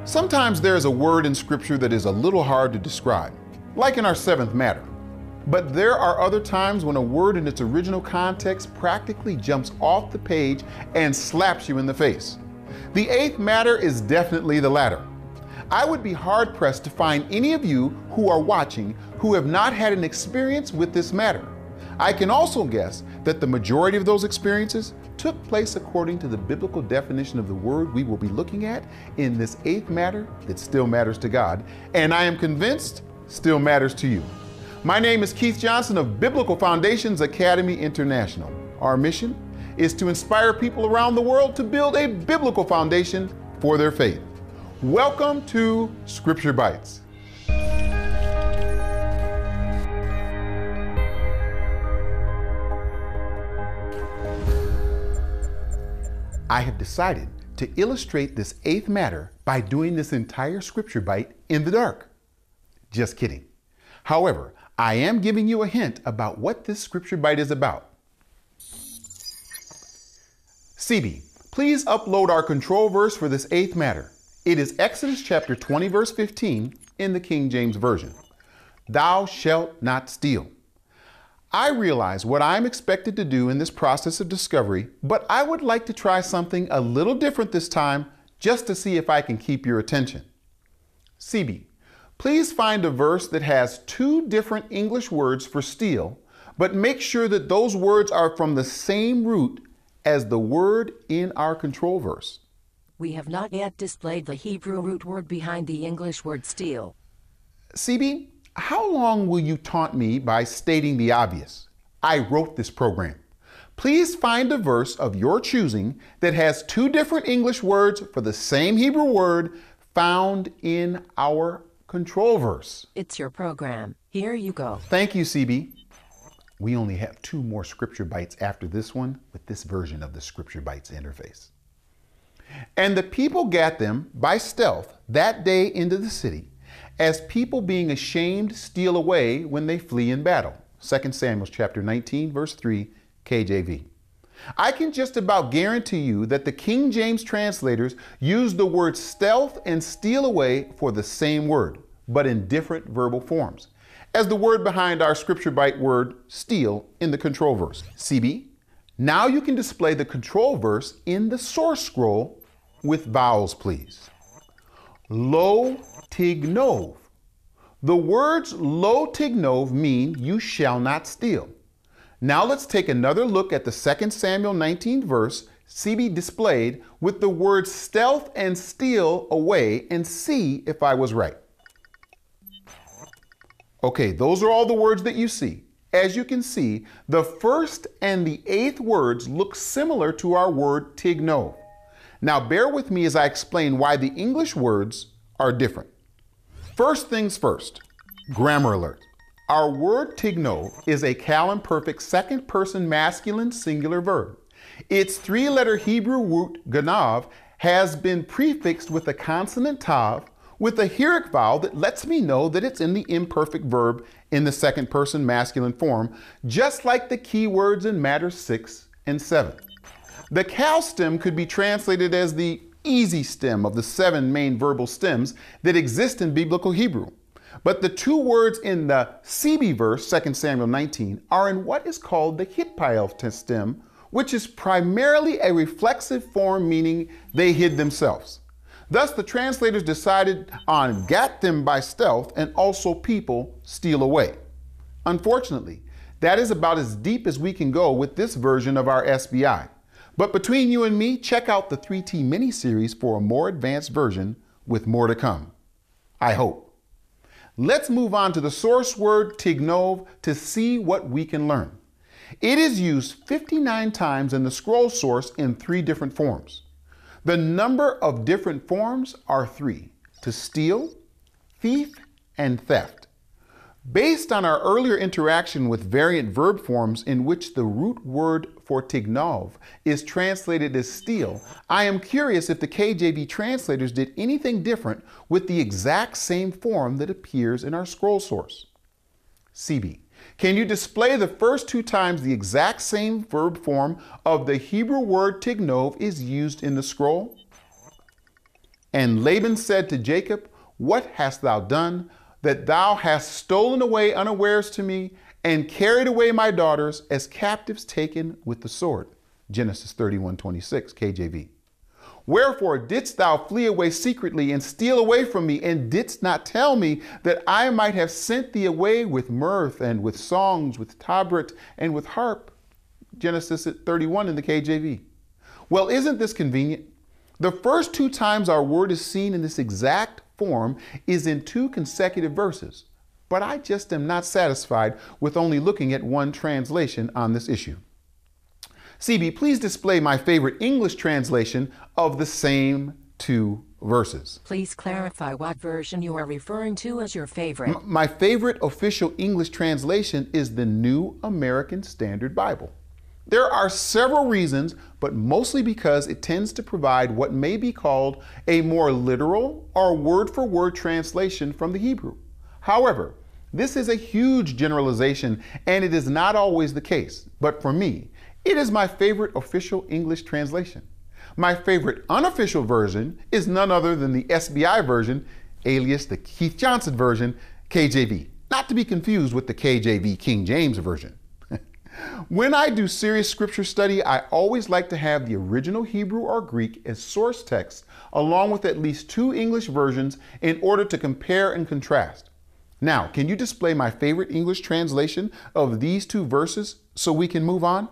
Sometimes there is a word in Scripture that is a little hard to describe, like in our seventh matter. But there are other times when a word in its original context practically jumps off the page and slaps you in the face. The eighth matter is definitely the latter. I would be hard-pressed to find any of you who are watching who have not had an experience with this matter. I can also guess that the majority of those experiences took place according to the biblical definition of the word we will be looking at in this eighth matter that still matters to God, and I am convinced still matters to you. My name is Keith Johnson of Biblical Foundations Academy International. Our mission is to inspire people around the world to build a biblical foundation for their faith. Welcome to Scripture Bites. I have decided to illustrate this eighth matter by doing this entire Scripture Bite in the dark. Just kidding. However, I am giving you a hint about what this Scripture Bite is about. CB, please upload our control verse for this eighth matter. It is Exodus chapter 20, verse 15 in the King James Version. Thou shalt not steal. I realize what I'm expected to do in this process of discovery, but I would like to try something a little different this time just to see if I can keep your attention. CB, please find a verse that has two different English words for steal, but make sure that those words are from the same root as the word in our control verse. We have not yet displayed the Hebrew root word behind the English word steal. CB, how long will you taunt me by stating the obvious? I wrote this program. Please find a verse of your choosing that has two different English words for the same Hebrew word found in our control verse. It's your program. Here you go. Thank you, CB. We only have two more Scripture Bites after this one with this version of the Scripture Bites interface. And the people gat them by stealth that day into the city, as people being ashamed steal away when they flee in battle. 2 Samuel chapter 19, verse 3, KJV. I can just about guarantee you that the King James translators use the word stealth and steal away for the same word, but in different verbal forms, as the word behind our Scripture Bite word steal in the control verse. CB, now you can display the control verse in the source scroll with vowels, please. Lo tignov. The words lo tignov mean you shall not steal. Now let's take another look at the 2 Samuel 19 verse, CB displayed with the words stealth and steal away, and see if I was right. Okay, those are all the words that you see. As you can see, the first and the eighth words look similar to our word tignov. Now bear with me as I explain why the English words are different. First things first, grammar alert. Our word tignov is a cal-imperfect second person masculine singular verb. Its three-letter Hebrew root ganav has been prefixed with a consonant tav with a heroic vowel that lets me know that it's in the imperfect verb in the second person masculine form, just like the key words in matters 6 and 7. The cal stem could be translated as the easy stem of the 7 main verbal stems that exist in biblical Hebrew. But the two words in the CB verse, 2 Samuel 19, are in what is called the hitpael stem, which is primarily a reflexive form, meaning they hid themselves. Thus, the translators decided on gat them by stealth and also people steal away. Unfortunately, that is about as deep as we can go with this version of our SBI. But between you and me, check out the 3T mini-series for a more advanced version with more to come. I hope. Let's move on to the source word tignov to see what we can learn. It is used 59 times in the scroll source in 3 different forms. The number of different forms are 3: to steal, thief, and theft. Based on our earlier interaction with variant verb forms in which the root word for tignov is translated as steal, I am curious if the KJV translators did anything different with the exact same form that appears in our scroll source. CB, can you display the first 2 times the exact same verb form of the Hebrew word tignov is used in the scroll? And Laban said to Jacob, what hast thou done, that thou hast stolen away unawares to me, and carried away my daughters as captives taken with the sword? Genesis 31:26, KJV. Wherefore didst thou flee away secretly and steal away from me, and didst not tell me, that I might have sent thee away with mirth and with songs, with tabret and with harp? Genesis 31 in the KJV. Well, isn't this convenient? The first two times our word is seen in this exact form is in two consecutive verses, but I just am not satisfied with only looking at one translation on this issue. CB, please display my favorite English translation of the same two verses. Please clarify what version you are referring to as your favorite. My favorite official English translation is the New American Standard Bible. There are several reasons, but mostly because it tends to provide what may be called a more literal or word-for-word translation from the Hebrew. However, this is a huge generalization, and it is not always the case. But for me, it is my favorite official English translation. My favorite unofficial version is none other than the SBI version, alias the Keith Johnson version, KJV, not to be confused with the KJV King James version. When I do serious scripture study, I always like to have the original Hebrew or Greek as source text, along with at least two English versions in order to compare and contrast. Now, can you display my favorite English translation of these two verses so we can move on?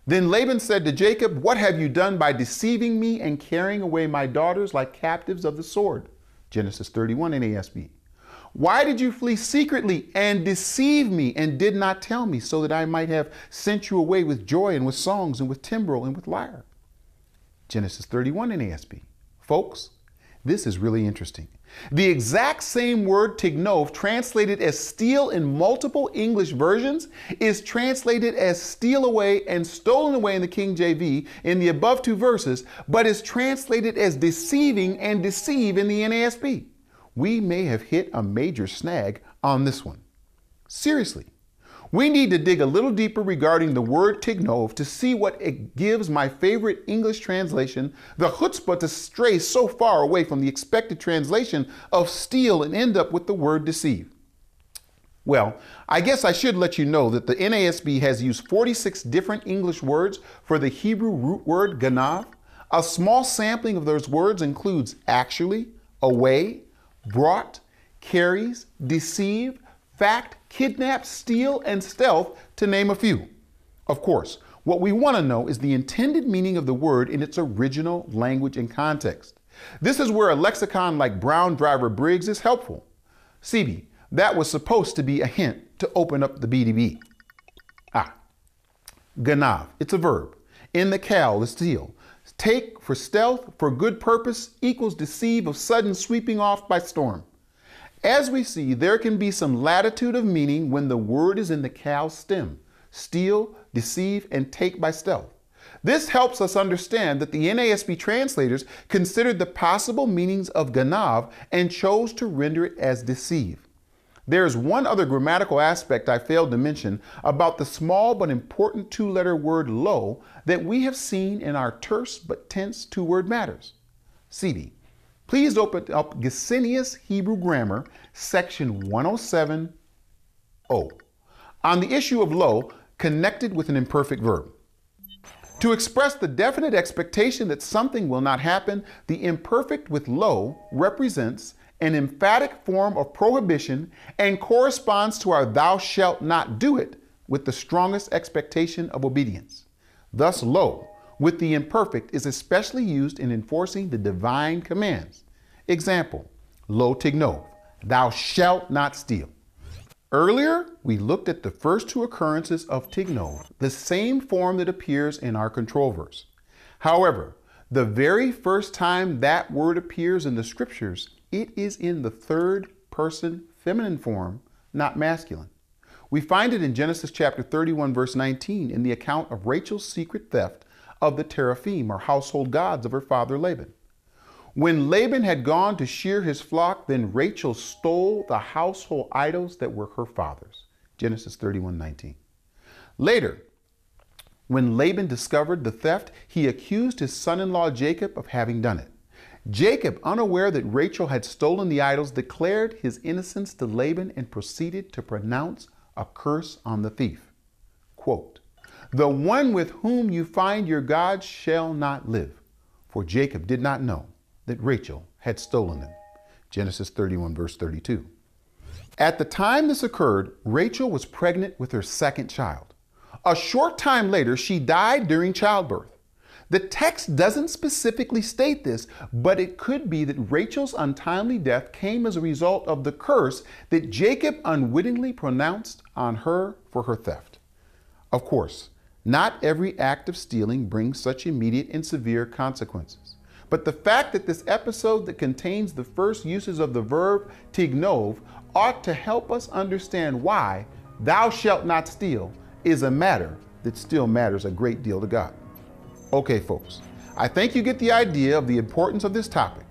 Then Laban said to Jacob, what have you done by deceiving me and carrying away my daughters like captives of the sword? Genesis 31 NASB. Why did you flee secretly and deceive me and did not tell me, so that I might have sent you away with joy and with songs and with timbrel and with lyre? Genesis 31 NASB. Folks, this is really interesting. The exact same word tignov, translated as steal in multiple English versions, is translated as steal away and stolen away in the King JV in the above two verses, but is translated as deceiving and deceive in the NASB. We may have hit a major snag on this one. Seriously, we need to dig a little deeper regarding the word tignov to see what it gives my favorite English translation the chutzpah to stray so far away from the expected translation of steal and end up with the word deceive. Well, I guess I should let you know that the NASB has used 46 different English words for the Hebrew root word ganav. A small sampling of those words includes actually, away, brought, carries, deceive, fact, kidnap, steal, and stealth, to name a few. Of course, what we want to know is the intended meaning of the word in its original language and context. This is where a lexicon like Brown Driver Briggs is helpful. CB, that was supposed to be a hint to open up the BDB. Ganav, it's a verb. In the cal, the steal. Take for stealth, for good purpose, equals deceive of sudden sweeping off by storm. As we see, there can be some latitude of meaning when the word is in the cal stem. Steal, deceive, and take by stealth. This helps us understand that the NASB translators considered the possible meanings of ganav and chose to render it as deceive. There is one other grammatical aspect I failed to mention about the small but important two-letter word lo that we have seen in our terse but tense two-word matters. CB, please open up Gesenius Hebrew Grammar, section 107.0, on the issue of lo connected with an imperfect verb. To express the definite expectation that something will not happen, the imperfect with lo represents an emphatic form of prohibition and corresponds to our thou shalt not do it with the strongest expectation of obedience. Thus, lo, with the imperfect, is especially used in enforcing the divine commands. Example, lo tignov, thou shalt not steal. Earlier, we looked at the first two occurrences of tignov, the same form that appears in our control verse. However, the very first time that word appears in the scriptures, it is in the third person feminine form, not masculine. We find it in Genesis chapter 31, verse 19, in the account of Rachel's secret theft of the teraphim, or household gods, of her father Laban. When Laban had gone to shear his flock, then Rachel stole the household idols that were her father's. Genesis 31:19. Later, when Laban discovered the theft, he accused his son-in-law Jacob of having done it. Jacob, unaware that Rachel had stolen the idols, declared his innocence to Laban and proceeded to pronounce a curse on the thief. Quote, "The one with whom you find your God shall not live," for Jacob did not know that Rachel had stolen them. Genesis 31, verse 32. At the time this occurred, Rachel was pregnant with her second child. A short time later, she died during childbirth. The text doesn't specifically state this, but it could be that Rachel's untimely death came as a result of the curse that Jacob unwittingly pronounced on her for her theft. Of course, not every act of stealing brings such immediate and severe consequences. But the fact that this episode that contains the first uses of the verb tignov ought to help us understand why "thou shalt not steal" is a matter that still matters a great deal to God. Okay, folks, I think you get the idea of the importance of this topic.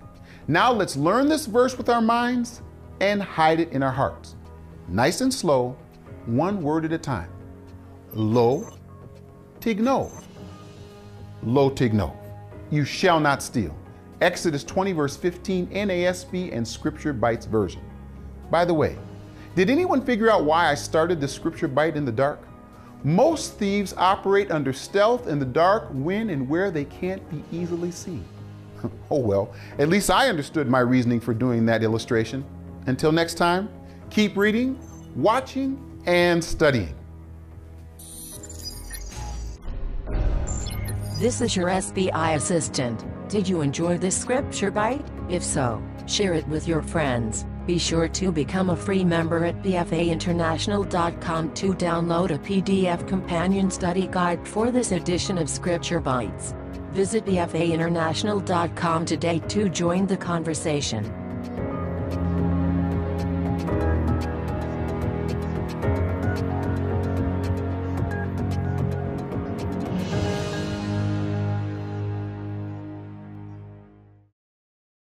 Now let's learn this verse with our minds and hide it in our hearts. Nice and slow, one word at a time. Lo tignov. Lo tignov. You shall not steal. Exodus 20, verse 15, NASB and Scripture Bites version. By the way, did anyone figure out why I started this Scripture Bite in the dark? Most thieves operate under stealth in the dark when and where they can't be easily seen. Oh well, at least I understood my reasoning for doing that illustration. Until next time, keep reading, watching, and studying. This is your SBI assistant. Did you enjoy this Scripture Bite? If so, share it with your friends. Be sure to become a free member at bfainternational.com to download a PDF companion study guide for this edition of Scripture Bites. Visit bfainternational.com today to join the conversation.